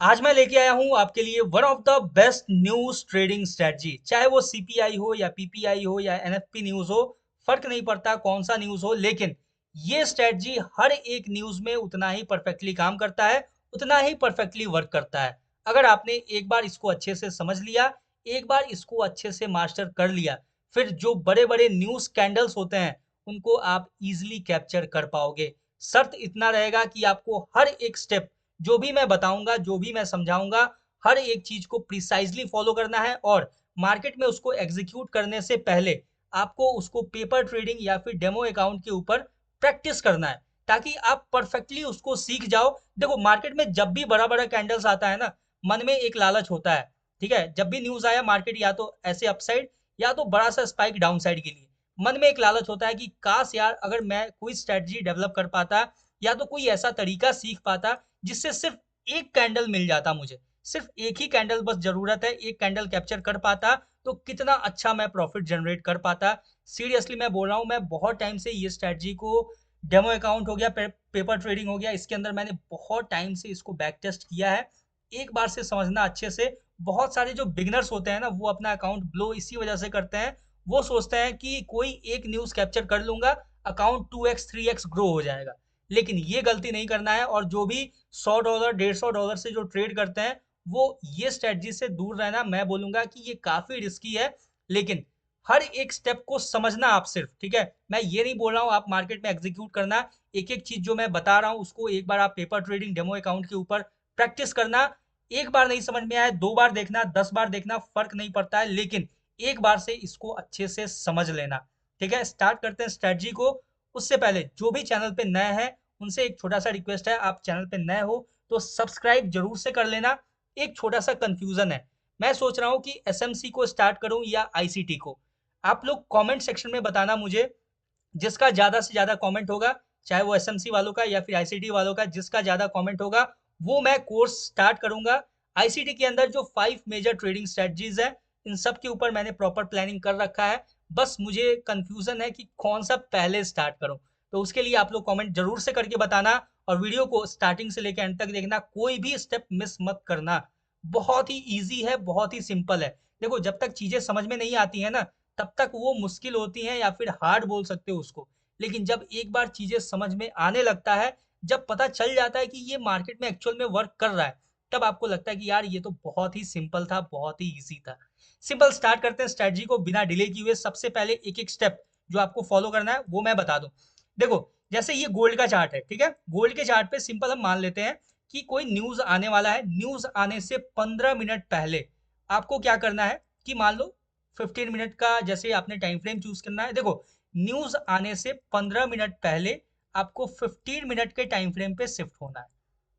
आज मैं लेके आया हूं आपके लिए one of the best news trading strategy. चाहे वो सीपीआई हो या पीपीआई हो या एनएफपी न्यूज हो, फर्क नहीं पड़ता कौन सा न्यूज हो, लेकिन ये स्ट्रेटजी हर एक न्यूज में उतना ही परफेक्टली काम करता है, उतना ही परफेक्टली वर्क करता है। अगर आपने एक बार इसको अच्छे से समझ लिया, एक बार इसको अच्छे से मास्टर कर लिया, फिर जो बड़े बड़े न्यूज कैंडल्स होते हैं उनको आप इजिली कैप्चर कर पाओगे। शर्त इतना रहेगा कि आपको हर एक स्टेप, जो भी मैं बताऊंगा, जो भी मैं समझाऊंगा, हर एक चीज को प्रिसाइजली फॉलो करना है और मार्केट में उसको एग्जीक्यूट करने से पहले आपको उसको पेपर ट्रेडिंग या फिर डेमो अकाउंट के ऊपर प्रैक्टिस करना है, ताकि आप परफेक्टली उसको सीख जाओ। देखो, मार्केट में जब भी बड़ा बड़ा कैंडल्स आता है ना, मन में एक लालच होता है। ठीक है, जब भी न्यूज आया मार्केट या तो ऐसे अपसाइड या तो बड़ा सा स्पाइक डाउन साइड के लिए, मन में एक लालच होता है कि काश यार अगर मैं कोई स्ट्रेटजी डेवलप कर पाता या तो कोई ऐसा तरीका सीख पाता जिससे सिर्फ एक कैंडल मिल जाता, मुझे सिर्फ एक ही कैंडल बस जरूरत है, एक कैंडल कैप्चर कर पाता तो कितना अच्छा मैं प्रॉफिट जनरेट कर पाता। सीरियसली मैं बोल रहा हूँ, मैं बहुत टाइम से ये स्ट्रेटजी को, डेमो अकाउंट हो गया, पेपर ट्रेडिंग हो गया, इसके अंदर मैंने बहुत टाइम से इसको बैक टेस्ट किया है। एक बार से समझना अच्छे से। बहुत सारे जो बिगनर्स होते हैं ना, वो अपना अकाउंट ब्लो इसी वजह से करते हैं। वो सोचते हैं कि कोई एक न्यूज कैप्चर कर लूंगा, अकाउंट 2x 3x ग्रो हो जाएगा। लेकिन ये गलती नहीं करना है, और जो भी $100 $150 से जो ट्रेड करते हैं, वो ये स्ट्रेटजी से दूर रहना। मैं बोलूंगा कि ये काफी रिस्की है, लेकिन हर एक स्टेप को समझना आप सिर्फ। ठीक है, मैं ये नहीं बोल रहा हूँ आप मार्केट में एग्जीक्यूट करना। एक एक चीज जो मैं बता रहा हूँ उसको एक बार आप पेपर ट्रेडिंग डेमो अकाउंट के ऊपर प्रैक्टिस करना। एक बार नहीं समझ में आया, 2 बार देखना, 10 बार देखना, फर्क नहीं पड़ता है, लेकिन एक बार से इसको अच्छे से समझ लेना। ठीक है, स्टार्ट करते हैं स्ट्रेटजी को। उससे पहले जो भी चैनल पे नए हैं उनसे एक छोटा सा रिक्वेस्ट है, आप चैनल पे नए हो तो सब्सक्राइब जरूर से कर लेना। एक छोटा सा कंफ्यूजन है, मैं सोच रहा हूँ कि एसएमसी को स्टार्ट करूँ या आईसीटी को। आप लोग कमेंट सेक्शन में बताना मुझे, जिसका ज्यादा से ज्यादा कमेंट होगा, चाहे वो एसएमसी वालों का या फिर आईसीटी वालों का, जिसका ज्यादा कमेंट होगा वो मैं कोर्स स्टार्ट करूंगा। आईसीटी के अंदर जो 5 मेजर ट्रेडिंग स्ट्रेटजीज है, इन सब के ऊपर मैंने प्रॉपर प्लानिंग कर रखा है। बस मुझे कंफ्यूजन है कि कौन सा पहले स्टार्ट करूं। तो उसके लिए आप लोग कमेंट जरूर से करके बताना, और वीडियो को स्टार्टिंग से लेकर एंड तक देखना, कोई भी स्टेप मिस मत करना। बहुत ही ईजी है, बहुत ही सिंपल है। देखो, जब तक चीजें समझ में नहीं आती है ना, तब तक वो मुश्किल होती हैं या फिर हार्ड बोल सकते हो उसको। लेकिन जब एक बार चीजें समझ में आने लगता है, जब पता चल जाता है कि ये मार्केट में एक्चुअल में वर्क कर रहा है, तब आपको लगता है कि यार ये तो बहुत ही सिंपल था, बहुत ही इजी था। सिंपल स्टार्ट करते हैं स्ट्रेटजी को बिना डिले किए हुए। सबसे पहले एक एक स्टेप जो आपको फॉलो करना है वो मैं बता दूं। देखो, जैसे ये गोल्ड का चार्ट है, ठीक है, गोल्ड के चार्ट पे सिंपल हम मान लेते हैं कि कोई न्यूज आने वाला है। न्यूज आने से 15 मिनट पहले आपको क्या करना है कि मान लो 15 मिनट का जैसे आपने टाइम फ्रेम चूज करना है। देखो, न्यूज आने से 15 मिनट पहले आपको 15 मिनट के टाइम फ्रेम पे शिफ्ट होना है।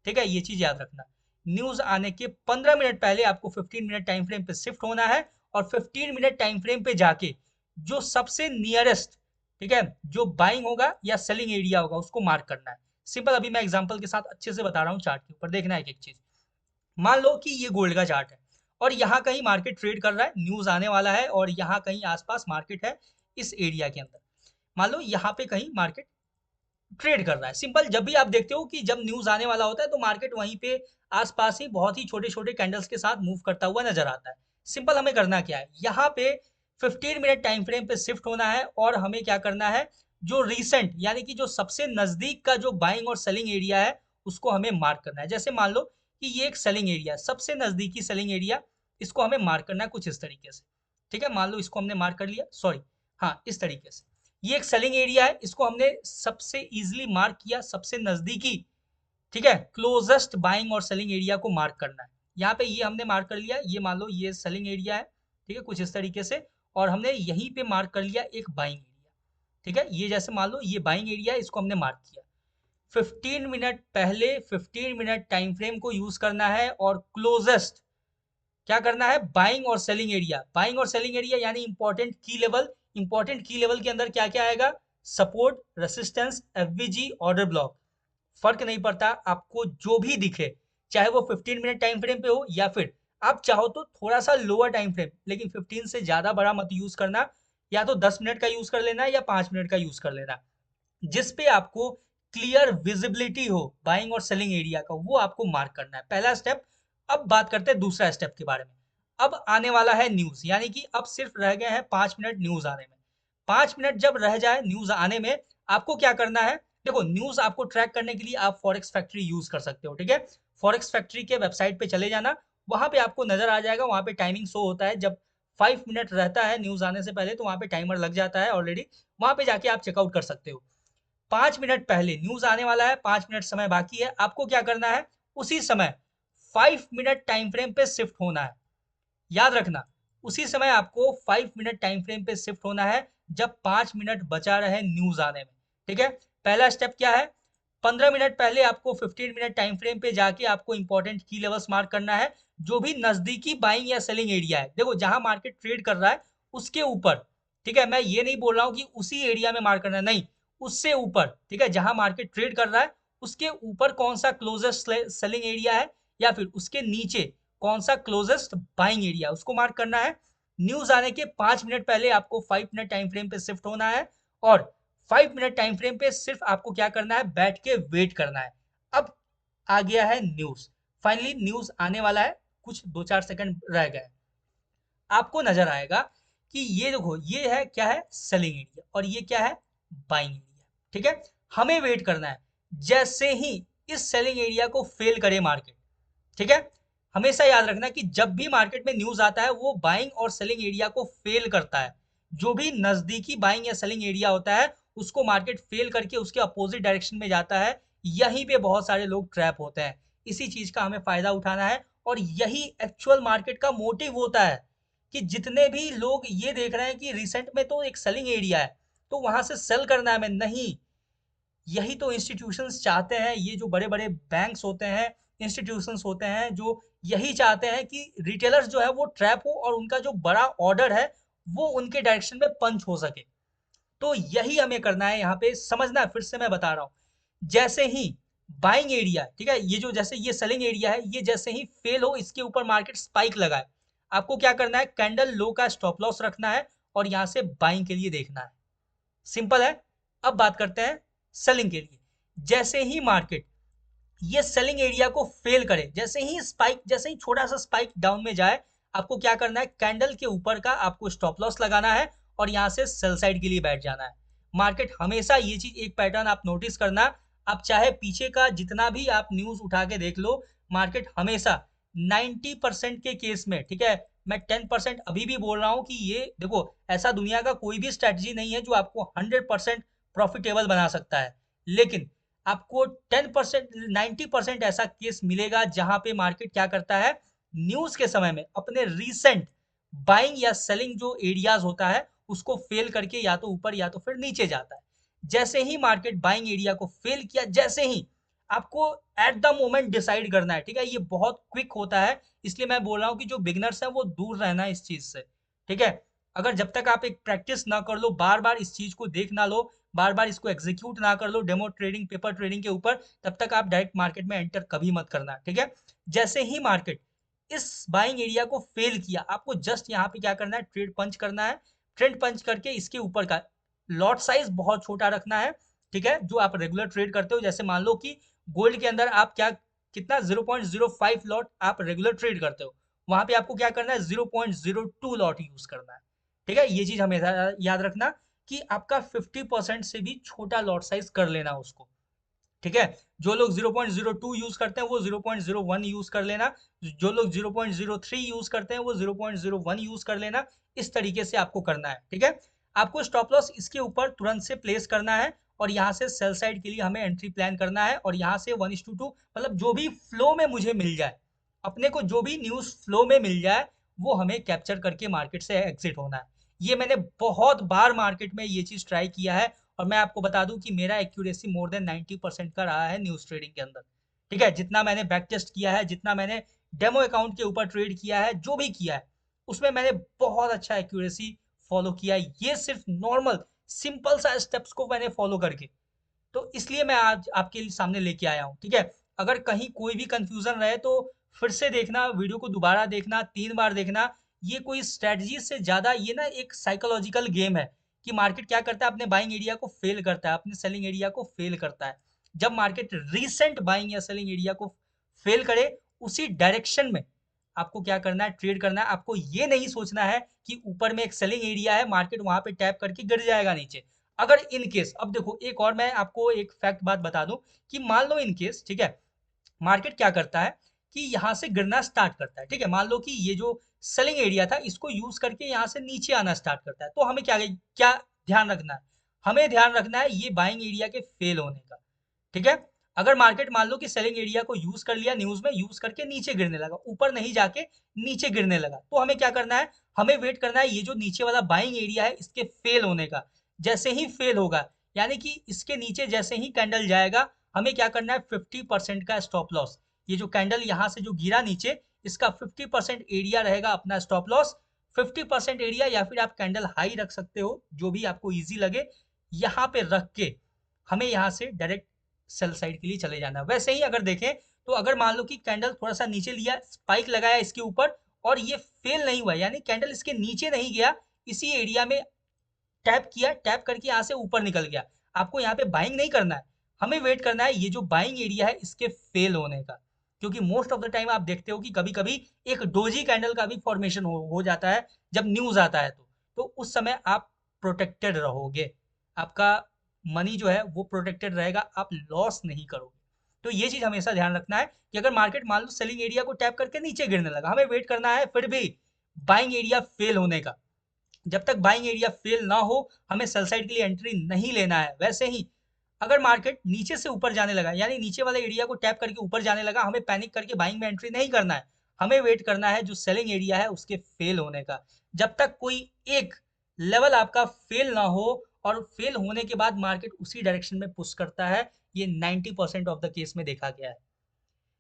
ठीक है, ये चीज याद रखना। न्यूज आने के 15 मिनट पहले आपको 15 मिनट टाइम फ्रेम पे शिफ्ट होना है, और 15 मिनट टाइम फ्रेम पे जाके जो सबसे नियरेस्ट, ठीक है, जो बाइंग होगा या सेलिंग एरिया होगा उसको मार्क करना है। सिंपल, अभी मैं एग्जांपल के साथ अच्छे से बता रहा हूँ, चार्ट के ऊपर देखना है एक एक चीज। मान लो कि ये गोल्ड का चार्ट है और यहाँ कहीं मार्केट ट्रेड कर रहा है, न्यूज आने वाला है, और यहाँ कहीं आसपास मार्केट है, इस एरिया के अंदर। मान लो यहाँ पे कहीं मार्केट ट्रेड कर रहा है। सिंपल, जब भी आप देखते हो कि जब न्यूज आने वाला होता है तो मार्केट वहीं पे आसपास ही बहुत ही छोटे छोटे कैंडल्स के साथ मूव करता हुआ नजर आता है। सिंपल, हमें करना क्या है, यहाँ पे 15 मिनट टाइम फ्रेम पे शिफ्ट होना है, और हमें क्या करना है, जो रिसेंट यानी कि जो सबसे नजदीक का जो बाइंग और सेलिंग एरिया है उसको हमें मार्क करना है। जैसे मान लो कि ये एक सेलिंग एरिया है, सबसे नजदीकी सेलिंग एरिया, इसको हमें मार्क करना है कुछ इस तरीके से। ठीक है, मान लो इसको हमने मार्क कर लिया, सॉरी, हाँ, इस तरीके से। ये एक सेलिंग एरिया है, इसको हमने सबसे इजीली मार्क किया, सबसे नजदीकी। ठीक है, क्लोजेस्ट बाइंग और सेलिंग एरिया को मार्क करना है। यहाँ पे ये हमने मार्क कर लिया, ये मान लो ये सेलिंग एरिया है। ठीक है, कुछ इस तरीके से। और हमने यहीं पे मार्क कर लिया एक बाइंग एरिया। ठीक है, ये जैसे मान लो ये बाइंग एरिया है, इसको हमने मार्क किया। 15 मिनट पहले 15 मिनट टाइम फ्रेम को यूज करना है, और क्लोजेस्ट क्या करना है, बाइंग और सेलिंग एरिया। बाइंग और सेलिंग एरिया यानी इंपॉर्टेंट की लेवल। इंपॉर्टेंट की लेवल के अंदर क्या क्या आएगा, support, resistance, FVG, order block. फर्क नहीं पड़ता, आपको जो भी दिखे, चाहे वो 15 मिनट टाइम फ्रेम पे हो या फिर आप चाहो तो थोड़ा सा लोअर टाइम फ्रेम, लेकिन 15 से ज्यादा बड़ा मत यूज करना। या तो 10 मिनट का यूज कर लेना या 5 मिनट का यूज कर लेना, जिस पे आपको क्लियर विजिबिलिटी हो बाइंग और सेलिंग एरिया का, वो आपको मार्क करना है। पहला स्टेप अब बात करते हैं दूसरा स्टेप के बारे में। अब आने वाला है न्यूज, यानी कि अब सिर्फ रह गए हैं 5 मिनट न्यूज आने में। 5 मिनट जब रह जाए न्यूज आने में, आपको क्या करना है? देखो, न्यूज आपको ट्रैक करने के लिए आप फॉरेक्स फैक्ट्री यूज कर सकते हो, ठीक है। फॉरेक्स फैक्ट्री के वेबसाइट पे चले जाना, वहां पे आपको नजर आ जाएगा, वहां पे टाइमिंग शो होता है। जब 5 मिनट रहता है न्यूज आने से पहले, तो वहां पे टाइमर लग जाता है ऑलरेडी, वहां पे जाके आप चेकआउट कर सकते हो। 5 मिनट पहले न्यूज आने वाला है, 5 मिनट समय बाकी है, आपको क्या करना है? उसी समय 5 मिनट टाइम फ्रेम पे शिफ्ट होना है। याद रखना, उसी समय आपको 5 मिनट टाइम फ्रेम पे शिफ्ट होना है जब 5 मिनट बचा रहे न्यूज आने में, ठीक है। पहला स्टेप क्या है? 15 मिनट पहले आपको 15 मिनट टाइम फ्रेम पे जाके आपको इंपॉर्टेंट की लेवल्स मार्क करना है, जो भी नजदीकी बाइंग या सेलिंग एरिया है। देखो, जहां मार्केट ट्रेड कर रहा है उसके ऊपर, ठीक है। मैं ये नहीं बोल रहा हूं कि उसी एरिया में मार्क करना है, नहीं, उससे ऊपर, ठीक है। जहां मार्केट ट्रेड कर रहा है उसके ऊपर कौन सा क्लोजेस्ट सेलिंग एरिया है, या फिर उसके नीचे कौन सा क्लोजेस्ट बाइंग एरिया, उसको मार्क करना है। न्यूज आने के 5 मिनट पहले आपको 5 मिनट टाइम फ्रेम पे शिफ्ट होना है, और 5 मिनट टाइम फ्रेम पे सिर्फ आपको क्या करना है? बैठ के वेट करना है। अब आ गया है न्यूज, फाइनली न्यूज आने वाला है, कुछ 2-4 सेकंड रह गए। आपको नजर आएगा कि ये देखो, ये है क्या है? सेलिंग एरिया, और ये क्या है? बाइंग एरिया, ठीक है। हमें वेट करना है, जैसे ही इस सेलिंग एरिया को फेल करे मार्केट, ठीक है। हमेशा याद रखना कि जब भी मार्केट में न्यूज आता है वो बाइंग और सेलिंग एरिया को फेल करता है। जो भी नजदीकी बाइंग या सेलिंग एरिया होता है उसको मार्केट फेल करके उसके अपोजिट डायरेक्शन में जाता है। यहीं पे बहुत सारे लोग ट्रैप होते हैं। इसी चीज का हमें फायदा उठाना है, और यही एक्चुअल मार्केट का मोटिव होता है कि जितने भी लोग ये देख रहे हैं कि रिसेंट में तो एक सेलिंग एरिया है तो वहां से सेल करना है, मैं नहीं। यही तो इंस्टीट्यूशंस चाहते हैं, ये जो बड़े बड़े बैंक्स होते हैं, इंस्टीट्यूशंस होते हैं, जो यही चाहते हैं कि रिटेलर्स जो है वो ट्रैप हो और उनका जो बड़ा ऑर्डर है वो उनके डायरेक्शन में पंच हो सके। तो यही हमें करना है, यहाँ पे समझना, फिर से मैं बता रहा हूँ। जैसे ही बाइंग एरिया, ठीक है, ये जो जैसे ये सेलिंग एरिया है, ये जैसे ही फेल हो, इसके ऊपर मार्केट स्पाइक लगाए, आपको क्या करना है? कैंडल लो का स्टॉप लॉस रखना है और यहाँ से बाइंग के लिए देखना है। सिंपल है। अब बात करते हैं सेलिंग के लिए। जैसे ही मार्केट ये सेलिंग एरिया को फेल करे, जैसे ही छोटा सा स्पाइक डाउन में जाए, आपको क्या करना है? कैंडल के ऊपर का आपको स्टॉप लॉस लगाना है और यहां से सेल साइड के लिए बैठ जाना है। मार्केट हमेशा, ये चीज एक पैटर्न आप नोटिस करना, आप चाहे पीछे का जितना भी आप न्यूज उठा के देख लो, मार्केट हमेशा 90% के केस में, ठीक है, मैं 10% अभी भी बोल रहा हूं कि ये देखो, ऐसा दुनिया का कोई भी स्ट्रेटजी नहीं है जो आपको 100% प्रॉफिटेबल बना सकता है, लेकिन आपको 10% 90% ऐसा केस मिलेगा जहां पे मार्केट क्या करता है? न्यूज के समय में अपने रीसेंट बाइंग या सेलिंग जो एरियाज होता है उसको फेल करके या तो ऊपर या तो फिर नीचे जाता है। जैसे ही मार्केट बाइंग एरिया को फेल किया, जैसे ही आपको एट द मोमेंट डिसाइड करना है, ठीक है। ये बहुत क्विक होता है, इसलिए मैं बोल रहा हूँ कि जो बिगनर्स है वो दूर रहना है इस चीज से, ठीक है। अगर जब तक आप एक प्रैक्टिस ना कर लो, बार बार इस चीज को देख ना लो, बार बार इसको एग्जीक्यूट ना कर लो डेमो ट्रेडिंग, पेपर ट्रेडिंग के ऊपर, तब तक आप डायरेक्ट मार्केट में एंटर कभी मत करना, ठीक है। जैसे ही मार्केट इस बाइंग एरिया को फेल किया, आपको जस्ट यहाँ पे क्या करना है? ट्रेड पंच करना है। ट्रेड पंच करके इसके ऊपर का लॉट साइज बहुत छोटा रखना है, ठीक है। जो आप रेगुलर ट्रेड करते हो, जैसे मान लो कि गोल्ड के अंदर आप क्या, कितना 0.05 लॉट आप रेगुलर ट्रेड करते हो, वहां पे आपको क्या करना है? 0.02 लॉट यूज करना है, ठीक है। ये चीज हमेशा याद रखना कि आपका 50% से भी छोटा लॉट साइज कर लेना उसको, ठीक है। जो लोग 0.02 यूज करते हैं वो 0.01 यूज कर लेना, जो लोग 0.03 यूज करते हैं वो 0.01 यूज कर लेना। इस तरीके से आपको करना है, ठीक है। आपको स्टॉप लॉस इसके ऊपर तुरंत से प्लेस करना है, और यहाँ से सेल साइड के लिए हमें एंट्री प्लान करना है, और यहाँ से 1:2, मतलब जो भी फ्लो में मुझे मिल जाए, अपने को जो भी न्यूज फ्लो में मिल जाए वो हमें कैप्चर करके मार्केट से एग्जिट होना है। ये मैंने बहुत बार मार्केट में ये चीज ट्राई किया है, और मैं आपको बता दूं कि मेरा एक्यूरेसी मोर देन 90% का रहा है न्यूज ट्रेडिंग के अंदर, ठीक है। जितना मैंने बैक टेस्ट किया है, जितना मैंने डेमो अकाउंट के ऊपर ट्रेड किया है, जो भी किया है, उसमें मैंने बहुत अच्छा एक्यूरेसी फॉलो किया है, ये सिर्फ नॉर्मल सिंपल सा स्टेप्स को मैंने फॉलो करके। तो इसलिए मैं आज आपके सामने लेके आया हूँ, ठीक है। अगर कहीं कोई भी कंफ्यूजन रहे तो फिर से देखना, वीडियो को दोबारा देखना, 3 बार देखना। ये कोई स्ट्रेटजी से ज्यादा ये ना एक साइकोलॉजिकल गेम है कि मार्केट क्या करता है? अपने बाइंग एरिया को फेल करता है, अपने सेलिंग एरिया को फेल करता है। जब मार्केट रीसेंट बाइंग या सेलिंग एरिया को फेल करे, उसी डायरेक्शन में आपको क्या करना है, ट्रेड करना है। आपको ये नहीं सोचना है कि ऊपर में एक सेलिंग एरिया है, मार्केट वहां पे टैप करके गिर जाएगा नीचे। अगर इन केस, अब देखो एक और मैं आपको एक फैक्ट बात बता दूं कि मान लो इन केस, ठीक है, मार्केट क्या करता है कि यहाँ से गिरना स्टार्ट करता है, ठीक है, मान लो कि ये जो सेलिंग एरिया था इसको यूज करके यहाँ से नीचे आना स्टार्ट करता है, तो हमें क्या क्या ध्यान रखना है, हमें ध्यान रखना है ये बाइंग एरिया के फेल होने का, ठीक है। अगर मार्केट मान लो कि सेलिंग एरिया को यूज कर लिया, न्यूज में यूज करके नीचे गिरने लगा, ऊपर नहीं जाके नीचे गिरने लगा, तो हमें क्या करना है, हमें वेट करना है ये जो नीचे वाला बाइंग एरिया है इसके फेल होने का। जैसे ही फेल होगा, यानी कि इसके नीचे जैसे ही कैंडल जाएगा, हमें क्या करना है, 50% का स्टॉप लॉस। ये जो कैंडल यहाँ से जो गिरा नीचे, इसका 50% एरिया रहेगा अपना स्टॉप लॉस। 50% एरिया, या फिर आप कैंडल हाई रख सकते हो, जो भी आपको इजी लगे, यहाँ पे रख के हमें यहाँ से डायरेक्ट सेल साइड के लिए चले जाना है। वैसे ही अगर देखें तो अगर मान लो कि कैंडल थोड़ा सा नीचे लिया, स्पाइक लगाया इसके ऊपर और ये फेल नहीं हुआ, यानी कैंडल इसके नीचे नहीं गया, इसी एरिया में टैप किया, टैप करके यहाँ से ऊपर निकल गया, आपको यहाँ पे बाइंग नहीं करना है, हमें वेट करना है ये जो बाइंग एरिया है इसके फेल होने का। क्योंकि मोस्ट ऑफ द टाइम आप देखते हो कि कभी कभी एक डोजी कैंडल का भी फॉर्मेशन हो जाता है जब न्यूज आता है, तो उस समय आप प्रोटेक्टेड रहोगे, आपका मनी जो है वो प्रोटेक्टेड रहेगा, आप लॉस नहीं करोगे। तो ये चीज हमेशा ध्यान रखना है कि अगर मार्केट मान लो सेलिंग एरिया को टैप करके नीचे गिरने लगा, हमें वेट करना है फिर भी बाइंग एरिया फेल होने का। जब तक बाइंग एरिया फेल ना हो, हमें सेल साइड के लिए एंट्री नहीं लेना है। वैसे ही अगर मार्केट नीचे से ऊपर जाने लगा, यानी नीचे वाले एरिया को टैप करके ऊपर जाने लगा, हमें पैनिक करके बाइंग में एंट्री नहीं करना है, हमें वेट करना है जो सेलिंग एरिया है उसके फेल होने का। जब तक कोई एक लेवल आपका फेल ना हो, और फेल होने के बाद मार्केट उसी डायरेक्शन में पुश करता है, ये 90% ऑफ द केस में देखा गया है।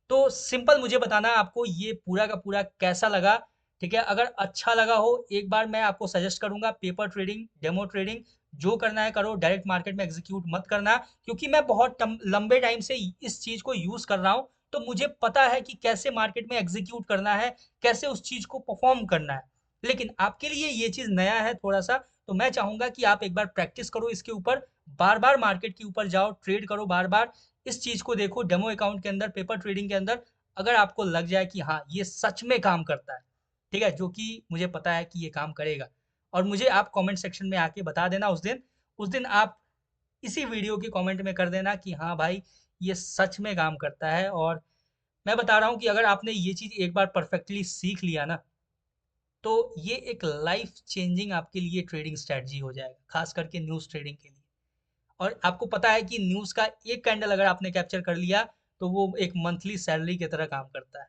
तो सिंपल मुझे बताना आपको ये पूरा का पूरा कैसा लगा, ठीक है। अगर अच्छा लगा हो, एक बार मैं आपको सजेस्ट करूंगा पेपर ट्रेडिंग, डेमो ट्रेडिंग, जो करना है करो, डायरेक्ट मार्केट में एग्जीक्यूट मत करना। क्योंकि मैं बहुत लंबे टाइम से इस चीज को यूज कर रहा हूँ, तो मुझे पता है कि कैसे मार्केट में एग्जीक्यूट करना है, कैसे उस चीज को परफॉर्म करना है। लेकिन आपके लिए ये चीज नया है थोड़ा सा, तो मैं चाहूंगा कि आप एक बार प्रैक्टिस करो इसके ऊपर, बार बार मार्केट के ऊपर जाओ, ट्रेड करो बार बार, इस चीज को देखो डेमो अकाउंट के अंदर, पेपर ट्रेडिंग के अंदर। अगर आपको लग जाए कि हाँ ये सच में काम करता है, ठीक है, जो कि मुझे पता है कि ये काम करेगा, और मुझे आप कमेंट सेक्शन में आके बता देना उस दिन आप इसी वीडियो के कमेंट में कर देना कि हाँ भाई ये सच में काम करता है। और मैं बता रहा हूँ कि अगर आपने ये चीज एक बार परफेक्टली सीख लिया ना, तो ये एक लाइफ चेंजिंग आपके लिए ट्रेडिंग स्ट्रेटजी हो जाएगा, खास करके न्यूज ट्रेडिंग के लिए। और आपको पता है कि न्यूज़ का एक कैंडल अगर आपने कैप्चर कर लिया, तो वो एक मंथली सैलरी की तरह काम करता है।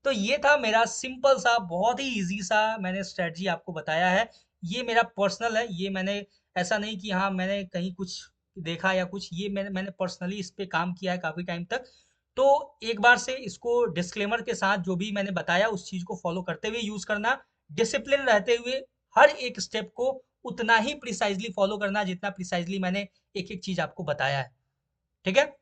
तो ये था मेरा सिंपल सा, बहुत ही इजी सा मैंने स्ट्रेटजी आपको बताया है। ये मेरा पर्सनल है, ये मैंने ऐसा नहीं कि हाँ मैंने कहीं कुछ देखा या कुछ, ये मैंने पर्सनली इस पे काम किया है काफ़ी टाइम तक। तो एक बार से इसको डिस्क्लेमर के साथ जो भी मैंने बताया उस चीज़ को फॉलो करते हुए यूज़ करना, डिसिप्लिन रहते हुए हर एक स्टेप को उतना ही प्रिसाइजली फॉलो करना जितना प्रिसाइजली मैंने एक एक चीज़ आपको बताया है, ठीक है।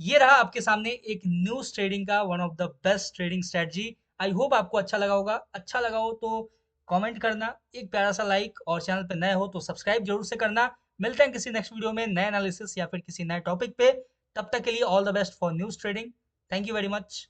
ये रहा आपके सामने एक न्यूज ट्रेडिंग का one of the best trading strategy. I hope आपको अच्छा लगा होगा, अच्छा लगा हो तो कमेंट करना, एक प्यारा सा लाइक, और चैनल पे नए हो तो सब्सक्राइब जरूर से करना। मिलते हैं किसी नेक्स्ट वीडियो में नए एनालिसिस या फिर किसी नए टॉपिक पे। तब तक के लिए all the best for news trading. Thank you very much.